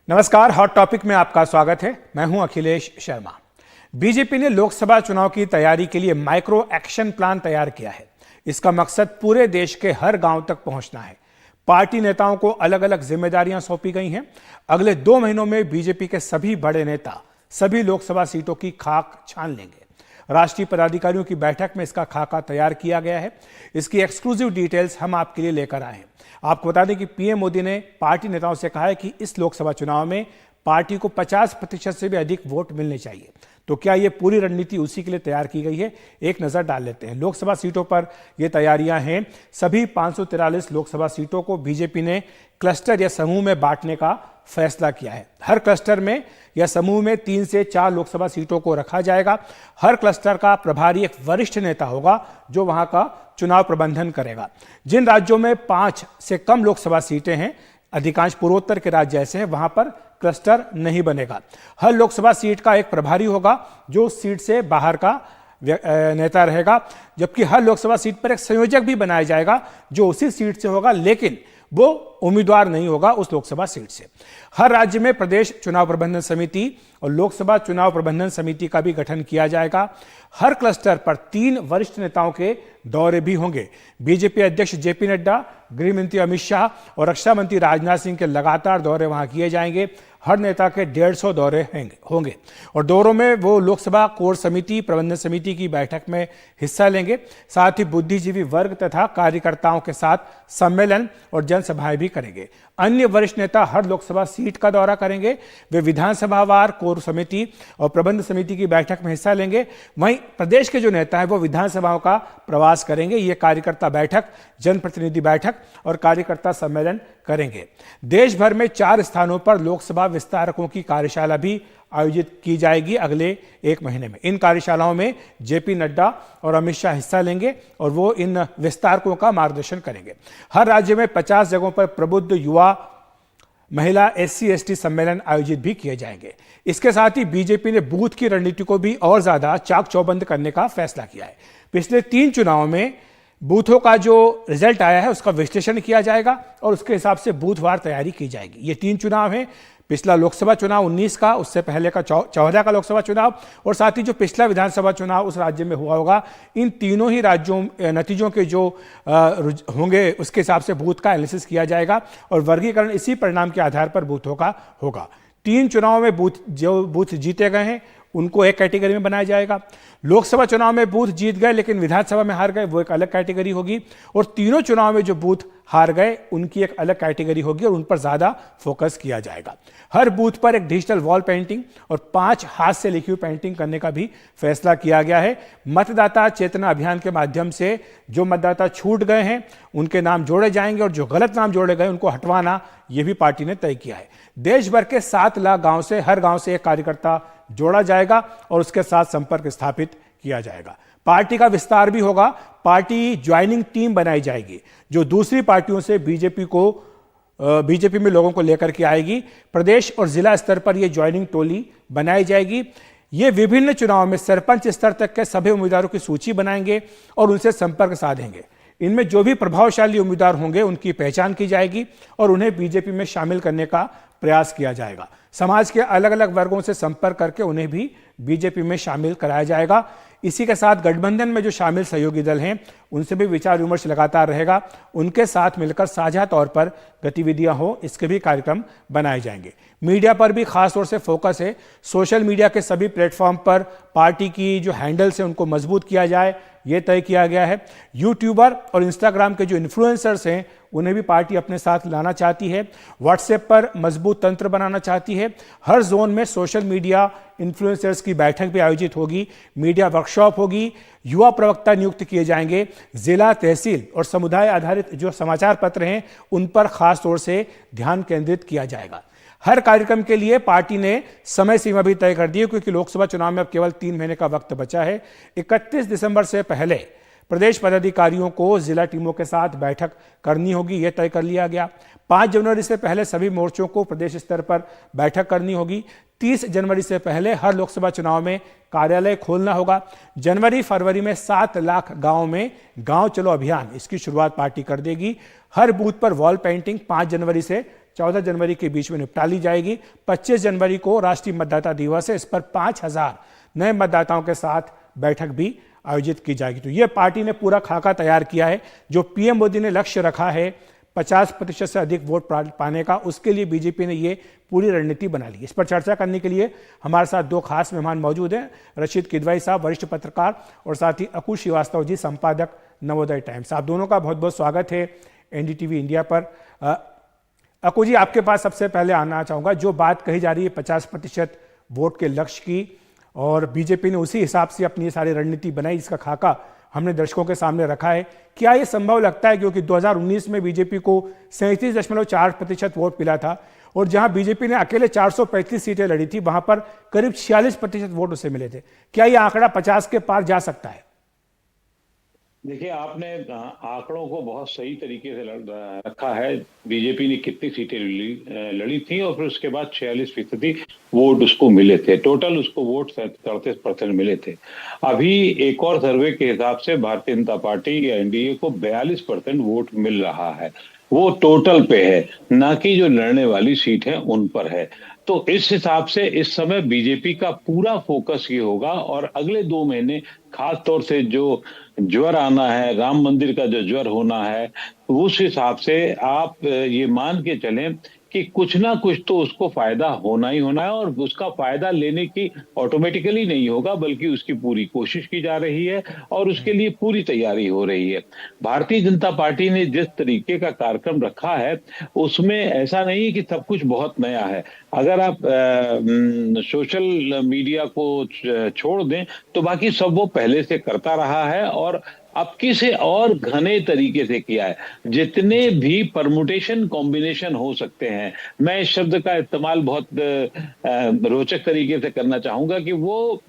नमस्कार, hot topic में आपका स्वागत है। मैं हूं अखिलेश शर्मा। बीजेपी ने लोकसभा चुनाव की तैयारी के लिए माइक्रो एक्शन प्लान तैयार किया है। इसका मकसद पूरे देश के हर गांव तक पहुंचना है। पार्टी नेताओं को अलग अलग जिम्मेदारियां सौंपी गई हैं। अगले 2 महीनों में बीजेपी के सभी बड़े नेता सभी लोकसभा सीटों की खाक छान लेंगे। राष्ट्रीय पदाधिकारियों की बैठक में इसका खाका तैयार किया गया है। इसकी एक्सक्लूसिव डिटेल्स हम आपके लिए लेकर आए हैं। आपको बता दें कि पीएम मोदी ने पार्टी नेताओं से कहा है कि इस लोकसभा चुनाव में पार्टी को 50% से भी अधिक वोट मिलने चाहिए। तो क्या ये पूरी रणनीति उसी के लिए तैयार की गई है? एक नजर डाल लेते हैं। लोकसभा सीटों पर ये तैयारियां हैं। सभी 543 लोकसभा सीटों को बीजेपी ने क्लस्टर या समूह में बांटने का फैसला किया है। हर क्लस्टर में या समूह में 3 से 4 लोकसभा सीटों को रखा जाएगा। हर क्लस्टर का प्रभारी एक वरिष्ठ नेता होगा जो वहां का चुनाव प्रबंधन करेगा। जिन राज्यों में 5 से कम लोकसभा सीटें हैं, अधिकांश पूर्वोत्तर के राज्य ऐसे हैं, वहां पर क्लस्टर नहीं बनेगा। हर लोकसभा सीट का एक प्रभारी होगा जो उस सीट से बाहर का नेता रहेगा, जबकि हर लोकसभा सीट पर एक संयोजक भी बनाया जाएगा जो उसी सीट से होगा, लेकिन वो उम्मीदवार नहीं होगा उस लोकसभा सीट से। हर राज्य में प्रदेश चुनाव प्रबंधन समिति और लोकसभा चुनाव प्रबंधन समिति का भी गठन किया जाएगा। हर क्लस्टर पर 3 वरिष्ठ नेताओं के दौरे भी होंगे। बीजेपी अध्यक्ष जेपी नड्डा, गृह मंत्री अमित शाह और रक्षा मंत्री राजनाथ सिंह के लगातार दौरे वहां किए जाएंगे। हर नेता के 150 दौरे होंगे और दौरों में वो लोकसभा कोर समिति, प्रबंधन समिति की बैठक में हिस्सा लेंगे। साथ ही बुद्धिजीवी वर्ग तथा कार्यकर्ताओं के साथ सम्मेलन और जनसभाएं भी करेंगे। अन्य वरिष्ठ नेता हर लोकसभा सीट का दौरा करेंगे। वे विधानसभावार कोर समिति और प्रबंध समिति की बैठक में हिस्सा लेंगे। वहीं प्रदेश के जो नेता हैं वो विधानसभाओं का प्रवास करेंगे। ये कार्यकर्ता बैठक, जनप्रतिनिधि बैठक और कार्यकर्ता सम्मेलन करेंगे। देश भर में 4 स्थानों पर लोकसभा विस्तारकों की कार्यशाला भी आयोजित की जाएगी अगले 1 महीने में। इन कार्यशालाओं में जेपी नड्डा और अमित शाह हिस्सा लेंगे और वो इन विस्तारकों का मार्गदर्शन करेंगे। हर राज्य में 50 जगहों पर प्रबुद्ध युवा, महिला, SC/ST सम्मेलन आयोजित भी किए जाएंगे। इसके साथ ही बीजेपी ने बूथ की रणनीति को भी और ज्यादा चाक चौबंद करने का फैसला किया है। पिछले 3 चुनावों में बूथों का जो रिजल्ट आया है उसका विश्लेषण किया जाएगा और उसके हिसाब से बूथवार तैयारी की जाएगी। ये 3 चुनाव हैं। पिछला लोकसभा चुनाव 19 का, उससे पहले का 14 का लोकसभा चुनाव और साथ ही जो पिछला विधानसभा चुनाव उस राज्य में हुआ होगा। इन तीनों ही राज्यों नतीजों के जो होंगे उसके हिसाब से बूथ का एनालिसिस किया जाएगा और वर्गीकरण इसी परिणाम के आधार पर बूथों का होगा। 3 चुनावों में जो बूथ जीते गए हैं उनको एक कैटेगरी में बनाया जाएगा। लोकसभा चुनाव में बूथ जीत गए लेकिन विधानसभा में हार गए, वो एक अलग कैटेगरी होगी। और तीनों चुनाव में जो बूथ हार गए उनकी एक अलग कैटेगरी होगी और उन पर ज्यादा फोकस किया जाएगा। हर बूथ पर एक डिजिटल वॉल पेंटिंग और 5 हाथ से लिखी हुई पेंटिंग करने का भी फैसला किया गया है। मतदाता चेतना अभियान के माध्यम से जो मतदाता छूट गए हैं उनके नाम जोड़े जाएंगे और जो गलत नाम जोड़े गए उनको हटवाना, यह भी पार्टी ने तय किया है। देश भर के 7 लाख गांव से हर गांव से एक कार्यकर्ता जोड़ा जाएगा और उसके साथ संपर्क स्थापित किया जाएगा। पार्टी का विस्तार भी होगा। पार्टी ज्वाइनिंग टीम बनाई जाएगी जो दूसरी पार्टियों से बीजेपी में लोगों को लेकर के आएगी। प्रदेश और जिला स्तर पर यह ज्वाइनिंग टोली बनाई जाएगी। ये विभिन्न चुनावों में सरपंच स्तर तक के सभी उम्मीदवारों की सूची बनाएंगे और उनसे संपर्क साधेंगे। इनमें जो भी प्रभावशाली उम्मीदवार होंगे उनकी पहचान की जाएगी और उन्हें बीजेपी में शामिल करने का प्रयास किया जाएगा। समाज के अलग अलग वर्गों से संपर्क करके उन्हें भी बीजेपी में शामिल कराया जाएगा। इसी के साथ गठबंधन में जो शामिल सहयोगी दल हैं उनसे भी विचार विमर्श लगातार रहेगा। उनके साथ मिलकर साझा तौर पर गतिविधियां हो, इसके भी कार्यक्रम बनाए जाएंगे। मीडिया पर भी खास तौर से फोकस है। सोशल मीडिया के सभी प्लेटफॉर्म पर पार्टी की जो हैंडल्स हैं उनको मजबूत किया जाए, यह तय किया गया है। यूट्यूबर और इंस्टाग्राम के जो इन्फ्लुएंसर्स हैं उन्हें भी पार्टी अपने साथ लाना चाहती है। व्हाट्सएप पर मजबूत तंत्र बनाना चाहती है। हर जोन में सोशल मीडिया इन्फ्लुएंसर्स की बैठक भी आयोजित होगी। मीडिया वर्कशॉप होगी। युवा प्रवक्ता नियुक्त किए जाएंगे। जिला, तहसील और समुदाय आधारित जो समाचार पत्र हैं उन पर खास तौर से ध्यान केंद्रित किया जाएगा। हर कार्यक्रम के लिए पार्टी ने समय सीमा भी तय कर दी है क्योंकि लोकसभा चुनाव में अब केवल 3 महीने का वक्त बचा है। 31 दिसंबर से पहले प्रदेश पदाधिकारियों को जिला टीमों के साथ बैठक करनी होगी, यह तय कर लिया गया। 5 जनवरी से पहले सभी मोर्चों को प्रदेश स्तर पर बैठक करनी होगी। 30 जनवरी से पहले हर लोकसभा चुनाव में कार्यालय खोलना होगा। जनवरी फरवरी में 7 लाख गांव में गांव चलो अभियान, इसकी शुरुआत पार्टी कर देगी। हर बूथ पर वॉल पेंटिंग 5 जनवरी से 14 जनवरी के बीच में निपटा ली जाएगी। 25 जनवरी को राष्ट्रीय मतदाता दिवस है, इस पर 5000 नए मतदाताओं के साथ बैठक भी आयोजित की जाएगी। तो ये पार्टी ने पूरा खाका तैयार किया है। जो पीएम मोदी ने लक्ष्य रखा है 50% से अधिक वोट पाने का, उसके लिए बीजेपी ने ये पूरी रणनीति बना ली। इस पर चर्चा करने के लिए हमारे साथ दो खास मेहमान मौजूद हैं। रशीद किदवई साहब, वरिष्ठ पत्रकार, और साथ ही अकुल श्रीवास्तव जी, संपादक नवोदय टाइम्स। आप दोनों का बहुत बहुत स्वागत है एनडीटीवी इंडिया पर। अकुल जी, आपके पास सबसे पहले आना चाहूँगा। जो बात कही जा रही है 50% वोट के लक्ष्य की, और बीजेपी ने उसी हिसाब से अपनी सारी रणनीति बनाई, इसका खाका हमने दर्शकों के सामने रखा है। क्या ये संभव लगता है, क्योंकि 2019 में बीजेपी को 37.4% वोट मिला था, और जहां बीजेपी ने अकेले 435 सीटें लड़ी थी, वहां पर करीब 46% वोट उसे मिले थे। क्या ये आंकड़ा 50 के पार जा सकता है? देखिए, आपने आंकड़ों को बहुत सही तरीके से रखा है। बीजेपी ने कितनी सीटें लड़ी थी और फिर उसके बाद 46% वोट उसको मिले थे। टोटल उसको वोट 37% मिले थे। अभी एक और सर्वे के हिसाब से भारतीय जनता पार्टी या एनडीए को 42% वोट मिल रहा है। वो टोटल पे है, ना कि जो लड़ने वाली सीट है उन पर है। तो इस हिसाब से इस समय बीजेपी का पूरा फोकस ये होगा, और अगले 2 महीने खास तौर से जो ज्वर आना है, राम मंदिर का जो ज्वर होना है, उस हिसाब से आप ये मान के चलें कि कुछ ना कुछ तो उसको फायदा होना ही होना है, और उसका फायदा लेने की ऑटोमेटिकली नहीं होगा, बल्कि उसकी पूरी कोशिश की जा रही है और उसके लिए पूरी तैयारी हो रही है। भारतीय जनता पार्टी ने जिस तरीके का कार्यक्रम रखा है, उसमें ऐसा नहीं है कि सब कुछ बहुत नया है। अगर आप सोशल मीडिया को छोड़ दें तो बाकी सब वो पहले से करता रहा है, और अब किसे और घने तरीके से किया है। जितने भी परमुटेशन कॉम्बिनेशन हो सकते हैं, मैं इस शब्द का इस्तेमाल बहुत रोचक तरीके से करना चाहूंगा कि वो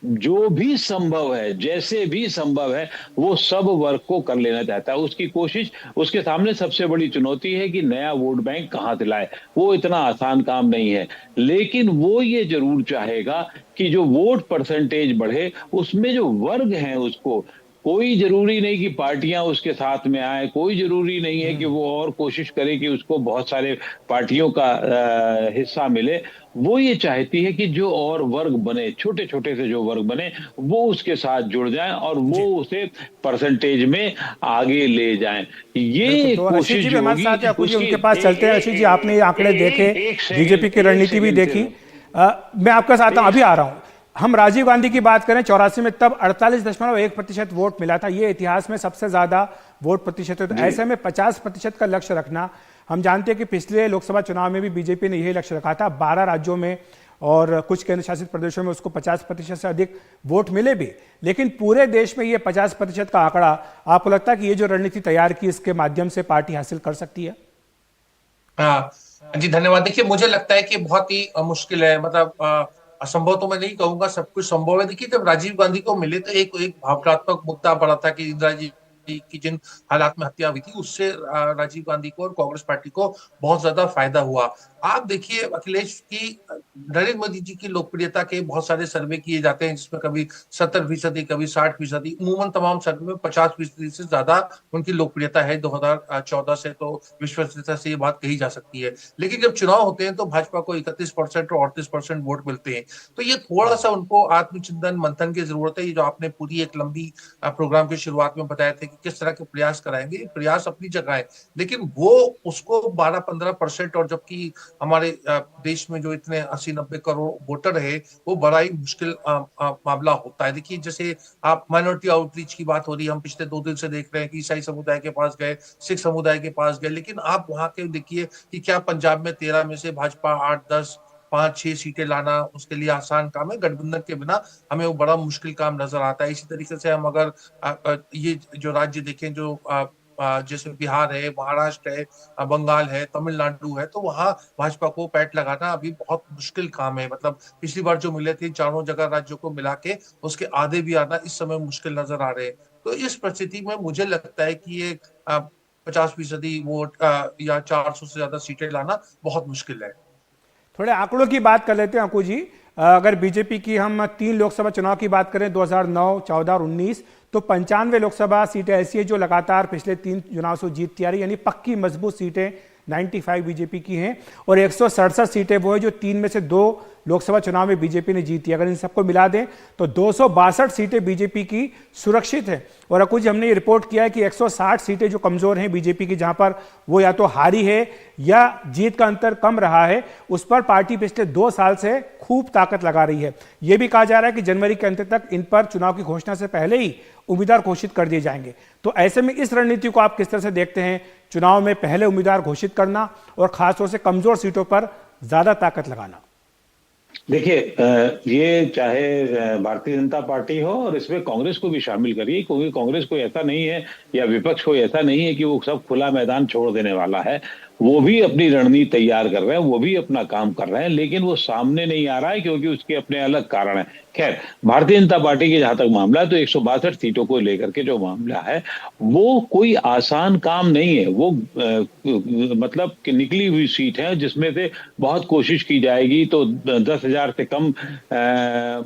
जो भी संभव है, जैसे भी संभव है, वो सब वर्क को कर लेना चाहता है। उसकी कोशिश, उसके सामने सबसे बड़ी चुनौती है कि नया वोट बैंक कहां से लाए। वो इतना आसान काम नहीं है, लेकिन वो ये जरूर चाहेगा कि जो वोट परसेंटेज बढ़े, उसमें जो वर्ग है उसको, कोई जरूरी नहीं कि पार्टियां उसके साथ में आए, कोई जरूरी नहीं है कि वो और कोशिश करे कि उसको बहुत सारे पार्टियों का हिस्सा मिले। वो ये चाहती है कि जो और वर्ग बने, छोटे छोटे से जो वर्ग बने, वो उसके साथ जुड़ जाएं और वो उसे परसेंटेज में आगे ले जाएं। ये तो कोशिश जो होगी, उनके पास चलते हैं। रशीद जी, आपने ये आंकड़े देखे, बीजेपी की रणनीति भी देखी। मैं आपके साथ अभी आ रहा हूं। हम राजीव गांधी की बात करें 84 में, तब 48.1% वोट मिला था। ये इतिहास में सबसे ज्यादा वोट प्रतिशत है। तो ऐसे में 50% का लक्ष्य रखना, हम जानते हैं कि पिछले लोकसभा चुनाव में भी बीजेपी ने यही लक्ष्य रखा था। 12 राज्यों में और कुछ केंद्र शासित प्रदेशों में उसको 50% से अधिक वोट मिले भी, लेकिन पूरे देश में ये 50% का आंकड़ा, आपको लगता है कि ये जो रणनीति तैयार की, इसके माध्यम से पार्टी हासिल कर सकती है? जी धन्यवाद। देखिए, मुझे लगता है कि बहुत ही मुश्किल है, मतलब असंभव तो मैं नहीं कहूंगा, सब कुछ संभव है। देखिए, जब राजीव गांधी को मिले तो एक भावनात्मक मुद्दा पड़ा था कि इंदिरा जी की जिन हालात में हत्या हुई थी, उससे राजीव गांधी को और कांग्रेस पार्टी को बहुत ज्यादा फायदा हुआ। आप देखिए अखिलेश की, नरेंद्र मोदी जी की लोकप्रियता के बहुत सारे सर्वे किए जाते हैं, जिसमें कभी 70%, कभी 60%, उमूमन तमाम सर्वे में 50% से ज्यादा उनकी लोकप्रियता है 2014 से। तो विश्वसनीयता से ये बात कही जा सकती है। लेकिन जब चुनाव होते हैं तो भाजपा को 31% और 38% वोट मिलते हैं। तो ये थोड़ा सा उनको आत्मचिंतन मंथन की जरूरत है। ये जो आपने पूरी एक लंबी प्रोग्राम की शुरुआत में बताया था कि किस तरह के प्रयास कराएंगे, प्रयास अपनी जगह है, लेकिन वो उसको 12-15%, और जबकि हमारे देश में जो इतने 80-90 करोड़ वोटर है, वो बड़ा ही मुश्किल मामला होता है। देखिए, जैसे आप माइनॉरिटी आउटरीच की बात हो रही है, हम पिछले 2 दिन से देख रहे हैं कि ईसाई समुदाय के पास गए, सिख समुदाय के पास गए, लेकिन आप वहां के देखिए कि क्या पंजाब में 13 में से भाजपा 8-10 5-6 सीटें लाना उसके लिए आसान काम है। गठबंधन के बिना हमें वो बड़ा मुश्किल काम नजर आता है। इसी तरीके से हम अगर ये जो राज्य देखें, जो जैसे बिहार है, महाराष्ट्र है, बंगाल है, तमिलनाडु है, तो वहां भाजपा को पैठ लगाना अभी बहुत मुश्किल काम है। मतलब पिछली बार जो मिले थे चारों जगह राज्यों को मिला के, उसके आधे भी आना इस समय मुश्किल नजर आ रहे हैं। तो इस परिस्थिति में मुझे लगता है कि ये 50% वोट या 400 से ज्यादा सीटें लाना बहुत मुश्किल है। थोड़े आंकड़ों की बात कर लेते हैं अंकु जी। अगर बीजेपी की हम 3 लोकसभा चुनाव की बात करें, 2009, 14 और 19, तो 95 लोकसभा सीटें ऐसी है जो लगातार पिछले 3 चुनाव से जीतती आ रही, यानी पक्की मजबूत सीटें 95 बीजेपी की हैं और 167 सीटें वो है जो 3 में से 2 लोकसभा चुनाव में बीजेपी ने जीती। अगर इन सबको मिला दें तो 262 सीटें बीजेपी की सुरक्षित हैं। और कुछ हमने ये रिपोर्ट किया है कि 160 सीटें जो कमजोर हैं बीजेपी की, जहां पर वो या तो हारी है या जीत का अंतर कम रहा है, उस पर पार्टी पिछले 2 साल से खूब ताकत लगा रही है। यह भी कहा जा रहा है कि जनवरी के अंत तक इन पर चुनाव की घोषणा से पहले ही उम्मीदवार घोषित कर दिए जाएंगे। तो ऐसे में इस रणनीति को आप किस तरह से देखते हैं, चुनाव में पहले उम्मीदवार घोषित करना और खासतौर से कमजोर सीटों पर ज्यादा ताकत लगाना? देखिए, ये चाहे भारतीय जनता पार्टी हो और इसमें कांग्रेस को भी शामिल करिए, क्योंकि कांग्रेस कोई ऐसा नहीं है या विपक्ष कोई ऐसा नहीं है कि वो सब खुला मैदान छोड़ देने वाला है। वो भी अपनी रणनीति तैयार कर रहे हैं, वो भी अपना काम कर रहे हैं, लेकिन वो सामने नहीं आ रहा है क्योंकि उसके अपने अलग कारण है। खैर, भारतीय जनता पार्टी के जहां तक मामला है तो 162 सीटों को लेकर के जो मामला है वो कोई आसान काम नहीं है। वो मतलब कि निकली हुई सीट है जिसमें से बहुत कोशिश की जाएगी तो 10,000 से कम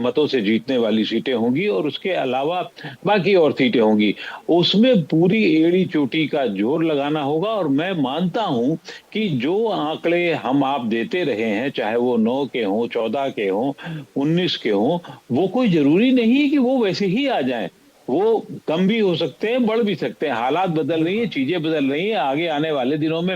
मतों से जीतने वाली सीटें होंगी और उसके अलावा बाकी और सीटें होंगी। उसमें पूरी एड़ी चोटी का जोर लगाना होगा और मैं मानता हूं कि जो आंकड़े हम आप देते रहे हैं, चाहे वो 9 के हों, 14 के हों, 19 के हों, वो कोई जरूरी नहीं है कि वो वैसे ही आ जाएं। वो कम भी हो सकते हैं, बढ़ भी सकते हैं। हालात बदल रही है, चीजें बदल रही हैं। आगे आने वाले दिनों में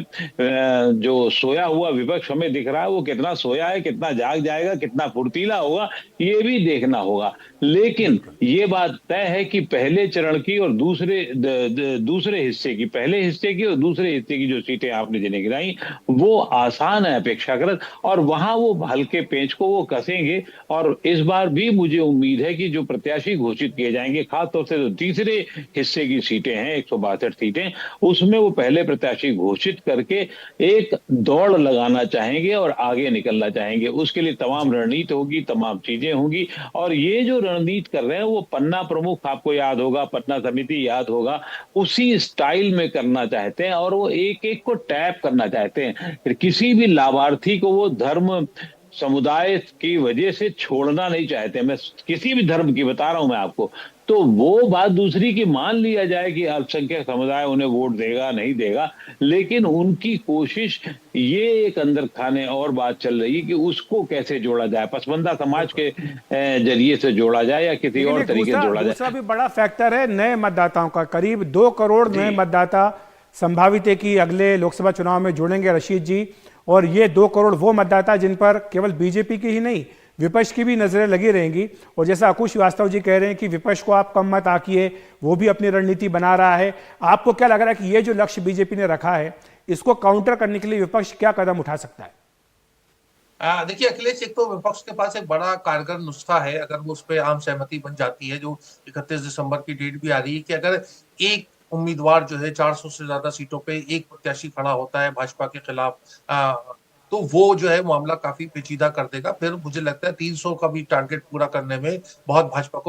जो सोया हुआ विपक्ष हमें दिख रहा है वो कितना सोया है, कितना जाग जाएगा, कितना फुर्तीला होगा, ये भी देखना होगा। लेकिन ये बात तय है कि पहले चरण की और दूसरे हिस्से की, पहले हिस्से की और दूसरे हिस्से की जो सीटें आपने जिन्हें गिराई वो आसान है अपेक्षाकृत, और वहां वो हल्के पेंच को वो कसेंगे। और इस बार भी मुझे उम्मीद है कि जो प्रत्याशी घोषित किए जाएंगे, खासतौर से जो तीसरे हिस्से की सीटें हैं 162 सीटें, उसमें वो पहले प्रत्याशी घोषित करके एक दौड़ लगाना चाहेंगे और आगे निकलना चाहेंगे। उसके लिए तमाम रणनीति होगी, तमाम चीजें होंगी। और ये जो रणनीति कर रहे हैं वो पन्ना प्रमुख, आपको याद होगा, पन्ना समिति याद होगा, उसी स्टाइल में करना चाहते हैं और वो एक एक को टैप करना चाहते हैं। किसी भी लाभार्थी को वो धर्म समुदाय की वजह से छोड़ना नहीं चाहते। मैं किसी भी धर्म की बता रहा हूं मैं आपको। तो वो बात दूसरी की मान लिया जाए कि अल्पसंख्यक समुदाय उन्हें वोट देगा नहीं देगा, लेकिन उनकी कोशिश ये एक अंदर खाने और बात चल रही है कि उसको कैसे जोड़ा जाए, पसमंदा समाज के जरिए से जोड़ा जाए या किसी और तरीके से जोड़ा जाए। दूसरा भी बड़ा फैक्टर है नए मतदाताओं का। करीब 2 करोड़ नए मतदाता संभावित है कि अगले लोकसभा चुनाव में जुड़ेंगे रशीद जी, और ये 2 करोड़ वो मतदाता जिन पर केवल बीजेपी की ही नहीं विपक्ष की भी नजरें लगी रहेंगी। और जैसा अकुश श्रीवास्तव जी कह रहे हैं कि विपक्ष को आप कम मत आंकिए, वो भी अपनी रणनीति बना रहा है। आपको क्या लग रहा है कि ये जो लक्ष्य बीजेपी ने रखा है इसको काउंटर करने के लिए विपक्ष क्या कदम उठा सकता है? देखिए अखिलेश, एक तो विपक्ष के पास एक बड़ा कारगर नुस्खा है, अगर वो उस पर आम सहमति बन जाती है, जो 31 दिसंबर की डेट भी आ रही है, कि अगर एक उम्मीदवार जो है 400 से ज्यादा सीटों पे एक प्रत्याशी खड़ा होता है भाजपा के खिलाफ, तो वो जो है मामला काफी पेचीदा कर देगा। फिर मुझे लगता है 300 का भी टारगेट पूरा करने में बहुत भाजपा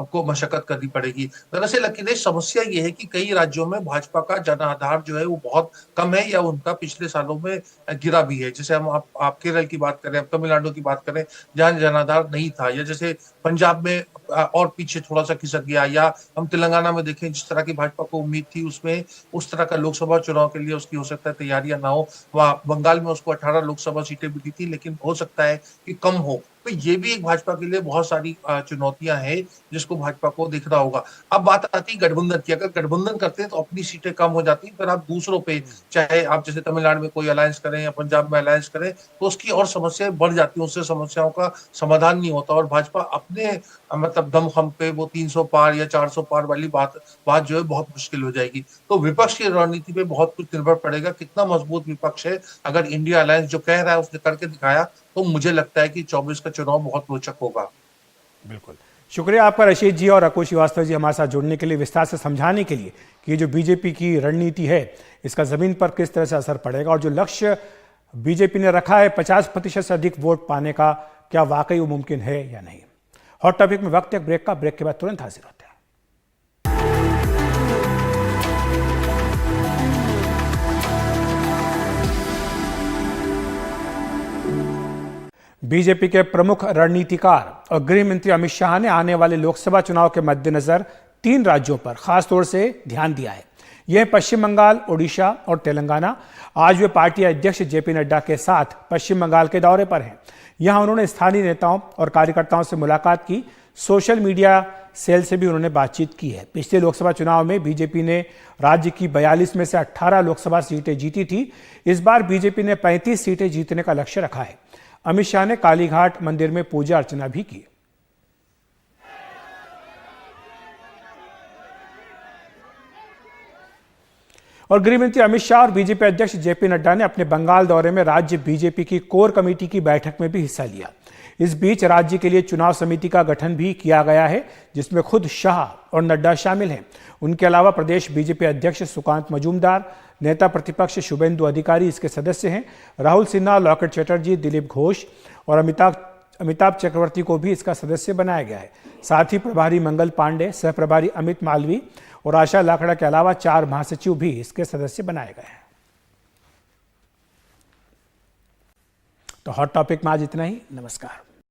को मशक्कत करनी पड़ेगी। दरअसल अखिलेश, समस्या ये है कि कई राज्यों में भाजपा का जनाधार जो है वो बहुत कम है या उनका पिछले सालों में गिरा भी है। जैसे हम आप केरल की बात करें, तमिलनाडु की बात करें, जहां जनाधार नहीं था, या जैसे पंजाब में और पीछे थोड़ा सा खिसक गया, या हम तेलंगाना में देखें जिस तरह की भाजपा को उम्मीद थी उसमें उस तरह का लोकसभा चुनाव के लिए उसकी हो सकता है तैयारियां ना हो। वह बंगाल में उसको 18 लोकसभा सीटें मिली थी, लेकिन हो सकता है कि कम हो। तो ये भी एक भाजपा के लिए बहुत सारी चुनौतियां हैं जिसको भाजपा को देखना होगा। अब बात आती है गठबंधन की। अगर गठबंधन करते हैं तो अपनी सीटें कम हो जाती हैं, फिर आप दूसरों पे, चाहे आप जैसे तमिलनाडु में कोई अलायंस करें या पंजाब में अलायंस करें, तो उसकी और समस्याएं बढ़ जाती हैं, उससे समस्याओं का समाधान नहीं होता और भाजपा अपने मतलब दमखम पे वो 300 पार या 400 पार वाली बात जो है बहुत मुश्किल हो जाएगी। तो विपक्ष की रणनीति पे बहुत कुछ निर्भर पड़ेगा, कितना मजबूत विपक्ष है। अगर इंडिया अलायंस जो कह रहा है उसने करके दिखाया, तो मुझे लगता है कि 24 का चुनाव बहुत रोचक होगा। बिल्कुल, शुक्रिया आपका रशीद जी और अकुश श्रीवास्तव जी हमारे साथ जुड़ने के लिए, विस्तार से समझाने के लिए कि ये जो बीजेपी की रणनीति है इसका जमीन पर किस तरह से असर पड़ेगा और जो लक्ष्य बीजेपी ने रखा है 50% से अधिक वोट पाने का, क्या वाकई वो मुमकिन है या नहीं। हॉट टॉपिक में वक्त एक ब्रेक का, ब्रेक के बाद तुरंत हाजिर होते हैं। बीजेपी के प्रमुख रणनीतिकार और गृह मंत्री अमित शाह ने आने वाले लोकसभा चुनाव के मद्देनजर 3 राज्यों पर खासतौर से ध्यान दिया है। ये हैं पश्चिम बंगाल, ओडिशा और तेलंगाना। आज वे पार्टी अध्यक्ष जेपी नड्डा के साथ पश्चिम बंगाल के दौरे पर हैं। यहां उन्होंने स्थानीय नेताओं और कार्यकर्ताओं से मुलाकात की। सोशल मीडिया सेल से भी उन्होंने बातचीत की है। पिछले लोकसभा चुनाव में बीजेपी ने राज्य की 42 में से 18 लोकसभा सीटें जीती थी। इस बार बीजेपी ने 35 सीटें जीतने का लक्ष्य रखा है। अमित शाह ने कालीघाट मंदिर में पूजा अर्चना भी की। और गृहमंत्री अमित शाह और बीजेपी अध्यक्ष जेपी नड्डा ने अपने बंगाल दौरे में राज्य बीजेपी की कोर कमेटी की बैठक में भी हिस्सा लिया। इस बीच राज्य के लिए चुनाव समिति का गठन भी किया गया है, जिसमें खुद शाह और नड्डा शामिल हैं। उनके अलावा प्रदेश बीजेपी अध्यक्ष सुकांत मजूमदार, नेता प्रतिपक्ष शुभेंदु अधिकारी इसके सदस्य हैं। राहुल सिन्हा, लॉकेट चटर्जी, दिलीप घोष और अमिताभ चक्रवर्ती को भी इसका सदस्य बनाया गया है। साथ ही प्रभारी मंगल पांडे, सह प्रभारी अमित मालवी और आशा लाखड़ा के अलावा 4 महासचिव भी इसके सदस्य बनाए गए हैं। तो हॉट टॉपिक में आज इतना ही। नमस्कार।